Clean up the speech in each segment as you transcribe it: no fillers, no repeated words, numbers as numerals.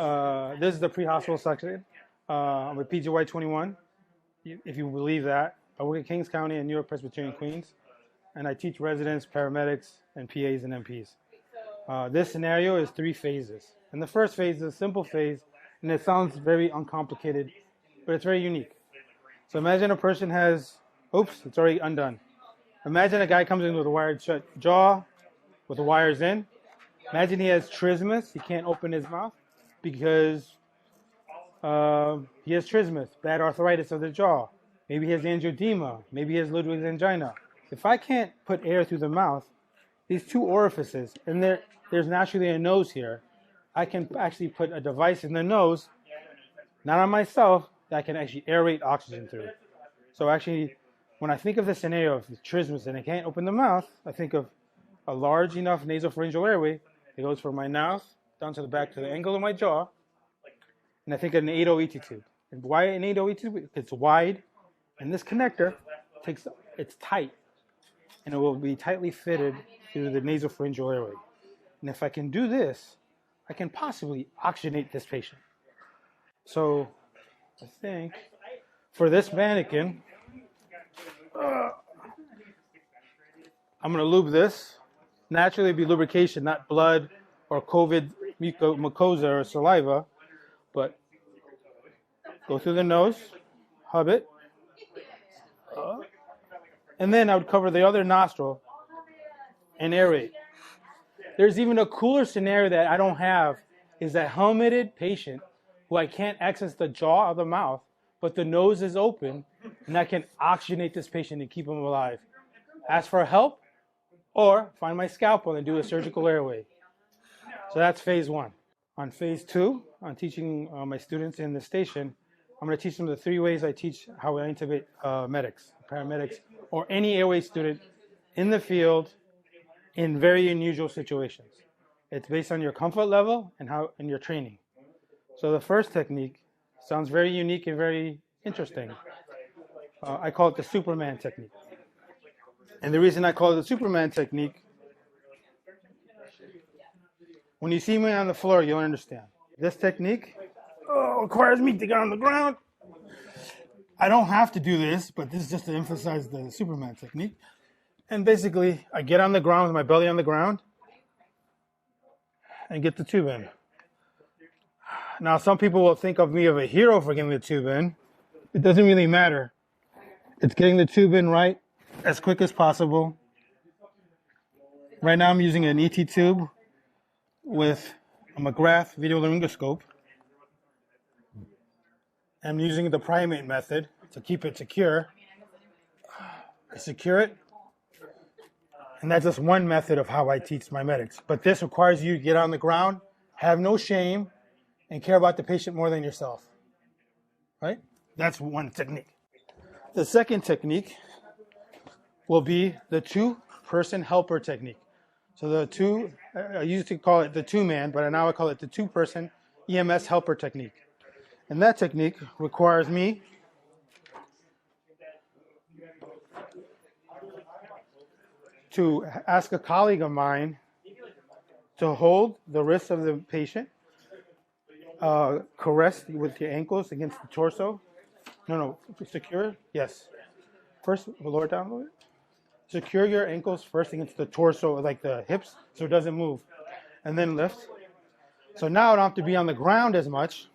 This is the pre-hospital section. I'm with PGY21, if you believe that. I work at Kings County in New York Presbyterian Queens, and I teach residents, paramedics, and PAs and NPs. This scenario is 3 phases. And the first phase is a simple phase, and it sounds very uncomplicated, but it's very unique. So imagine a person has, oops, it's already undone. Imagine a guy comes in with a wired shut jaw, with the wires in. Imagine he has trismus. He can't open his mouth because he has trismus, bad arthritis of the jaw. Maybe he has angioedema. Maybe he has Ludwig's angina. If I can't put air through the mouth, these 2 orifices, and there's naturally a nose here, I can actually put a device in the nose, not on myself, that I can actually aerate oxygen through. So actually, when I think of the scenario of trismus and I can't open the mouth, I think of a large enough nasopharyngeal airway. It goes from my mouth down to the back to the angle of my jaw, and I think of an 8-0 ET tube. And why an 8-0 ET tube? It's wide, and this connector it's tight, and it will be tightly fitted through the nasopharyngeal airway. And if I can do this, I can possibly oxygenate this patient. So I think for this mannequin, I'm going to lube this. Naturally, it'd be lubrication, not blood or COVID mucosa or saliva, but go through the nose, hub it, and then I would cover the other nostril and aerate. There's even a cooler scenario that I don't have, is that helmeted patient who I can't access the jaw of the mouth, but the nose is open, and I can oxygenate this patient and keep him alive. Ask for help, or find my scalpel and do a surgical airway. So that's phase 1. On phase 2, I'm teaching my students in the station. I'm going to teach them the 3 ways I teach how I intubate medics, paramedics, or any airway student in the field in very unusual situations. It's based on your comfort level and your training. So the first technique sounds very unique and very interesting. I call it the Superman technique. And the reason I call it the Superman technique, when you see me on the floor, you'll understand. This technique requires me to get on the ground. I don't have to do this, but this is just to emphasize the Superman technique. And basically, I get on the ground with my belly on the ground and get the tube in. Now, some people will think of me as a hero for getting the tube in. It doesn't really matter. It's getting the tube in right as quick as possible. Right now, I'm using an ET tube with a McGrath video laryngoscope. I'm using the primate method to keep it secure. I secure it. And that's just one method of how I teach my medics. But this requires you to get on the ground, have no shame, and care about the patient more than yourself. Right? That's one technique. The second technique will be the 2-person helper technique. So I used to call it the 2-man, but now I call it the 2-person EMS helper technique. And that technique requires me to ask a colleague of mine to hold the wrist of the patient, caress with your ankles against the torso. No, secure, yes. First, lower down a little bit. Secure your ankles first against the torso, like the hips, so it doesn't move. And then lift. So now I don't have to be on the ground as much.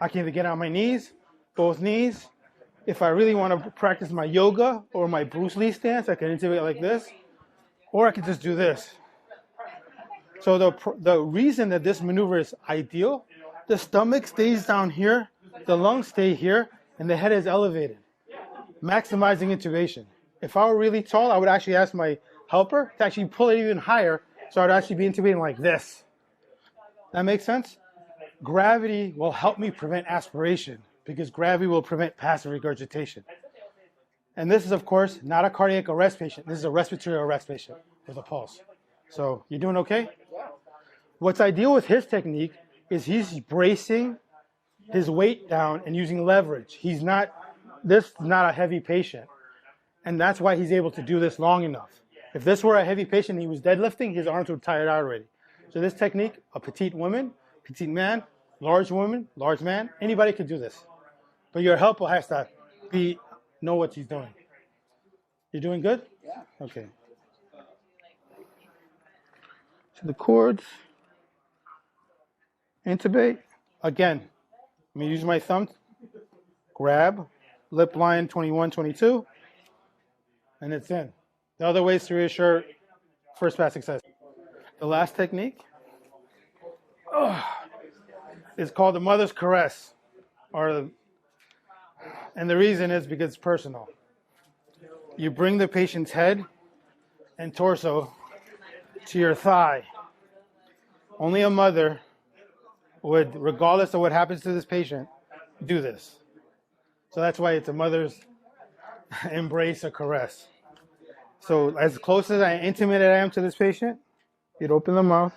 I can either get on my knees, both knees. If I really want to practice my yoga or my Bruce Lee stance, I can intubate like this, or I can just do this. So the reason that this maneuver is ideal, the stomach stays down here, the lungs stay here, and the head is elevated, maximizing intubation. If I were really tall, I would actually ask my helper to actually pull it even higher, so I'd actually be intubating like this. That makes sense? Gravity will help me prevent aspiration, because gravity will prevent passive regurgitation. And this is, of course, not a cardiac arrest patient. This is a respiratory arrest patient with a pulse. So you doing okay? What's ideal with his technique is he's bracing his weight down and using leverage. This is not a heavy patient. And that's why he's able to do this long enough. If this were a heavy patient and he was deadlifting, his arms would tire out already. So this technique, a petite woman petite man, large woman, large man, anybody could do this. But your helper has to know what he's doing. You're doing good? Yeah. Okay. So the cords, intubate. Again, I'm going to use my thumb, grab, lip line 21, 22, and it's in. The other ways to reassure first pass success. The last technique is called the mother's caress, and the reason is because it's personal. You bring the patient's head and torso to your thigh. Only a mother would, regardless of what happens to this patient, do this. So that's why it's a mother's embrace or caress. So as close as intimate I am to this patient, you'd open the mouth.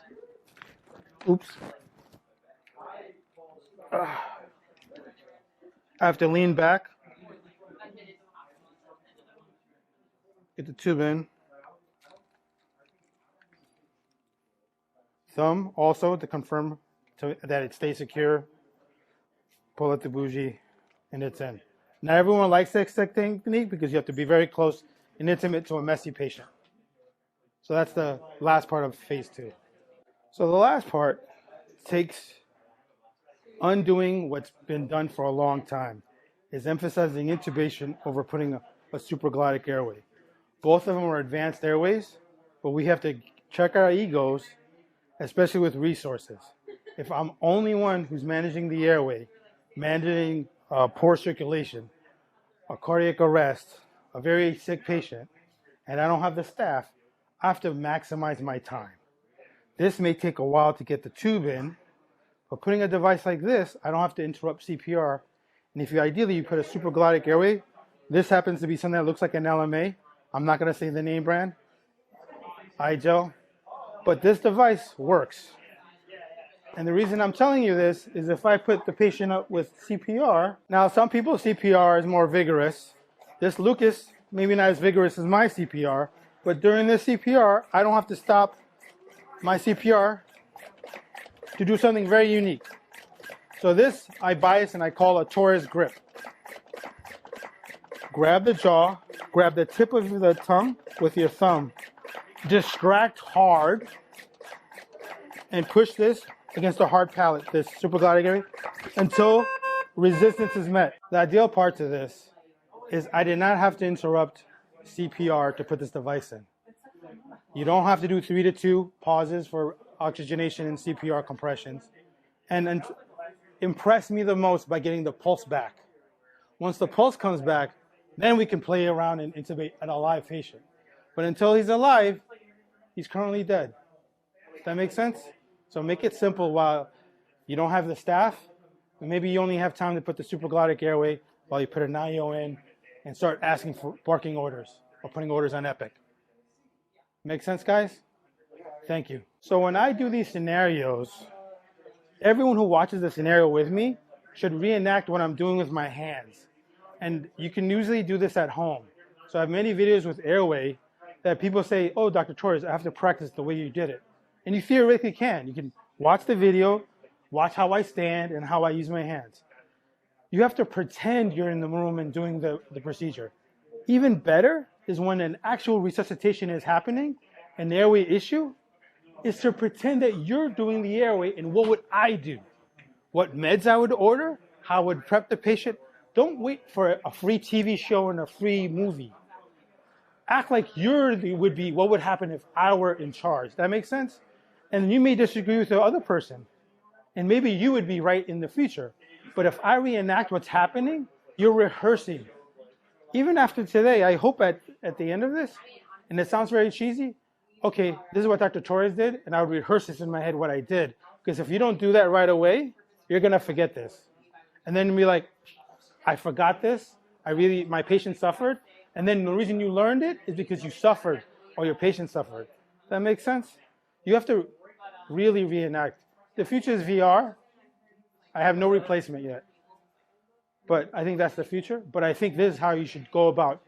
Oops. I have to lean back. Get the tube in. Thumb also to confirm that it stays secure. Pull out the bougie, and it's in. Not everyone likes this technique because you have to be very close and intimate to a messy patient. So that's the last part of phase 2. So the last part takes undoing what's been done for a long time, is emphasizing intubation over putting a supraglottic airway. Both of them are advanced airways, but we have to check our egos, especially with resources. If I'm only one who's managing the airway, managing poor circulation, a cardiac arrest, a very sick patient, and I don't have the staff, I have to maximize my time. This may take a while to get the tube in, but putting a device like this, I don't have to interrupt CPR. And if you ideally put a supraglottic airway, this happens to be something that looks like an LMA. I'm not going to say the name brand, iGel, but this device works. And the reason I'm telling you this is if I put the patient up with CPR, now some people's CPR is more vigorous. This Lucas, maybe not as vigorous as my CPR, but during this CPR, I don't have to stop my CPR to do something very unique. So this I bias and I call a Taurus Grip. Grab the jaw, grab the tip of the tongue with your thumb, distract hard, and push this against the hard palate, this supraglottic area, until resistance is met. The ideal part to this is I did not have to interrupt CPR to put this device in. You don't have to do 3 to 2 pauses for oxygenation and CPR compressions. And impress me the most by getting the pulse back. Once the pulse comes back, then we can play around and intubate an alive patient. But until he's alive, he's currently dead. Does that make sense? So make it simple while you don't have the staff, and maybe you only have time to put the supraglottic airway while you put an IO in and start asking for barking orders or putting orders on Epic. Make sense, guys? Thank you. So when I do these scenarios, everyone who watches the scenario with me should reenact what I'm doing with my hands. And you can usually do this at home. So I have many videos with Airway that people say, oh, Dr. Torres, I have to practice the way you did it. And you theoretically can. You can watch the video, watch how I stand and how I use my hands. You have to pretend you're in the room and doing the procedure. Even better is when an actual resuscitation is happening, an airway issue, is to pretend that you're doing the airway and what would I do? What meds I would order? How I would prep the patient? Don't wait for a free TV show and a free movie. Act like what would happen if I were in charge. That makes sense? And you may disagree with the other person. And maybe you would be right in the future. But if I reenact what's happening, you're rehearsing. Even after today, I hope at the end of this, and it sounds very cheesy, okay, this is what Dr. Torres did, and I would rehearse this in my head what I did. Because if you don't do that right away, you're going to forget this. And then be like, I forgot this. My patient suffered. And then the reason you learned it is because you suffered or your patient suffered. Does that make sense? You have to really reenact. The future is VR. I have no replacement yet. But I think that's the future. But I think this is how you should go about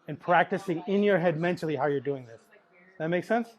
and practicing in your head mentally how you're doing this. That make sense?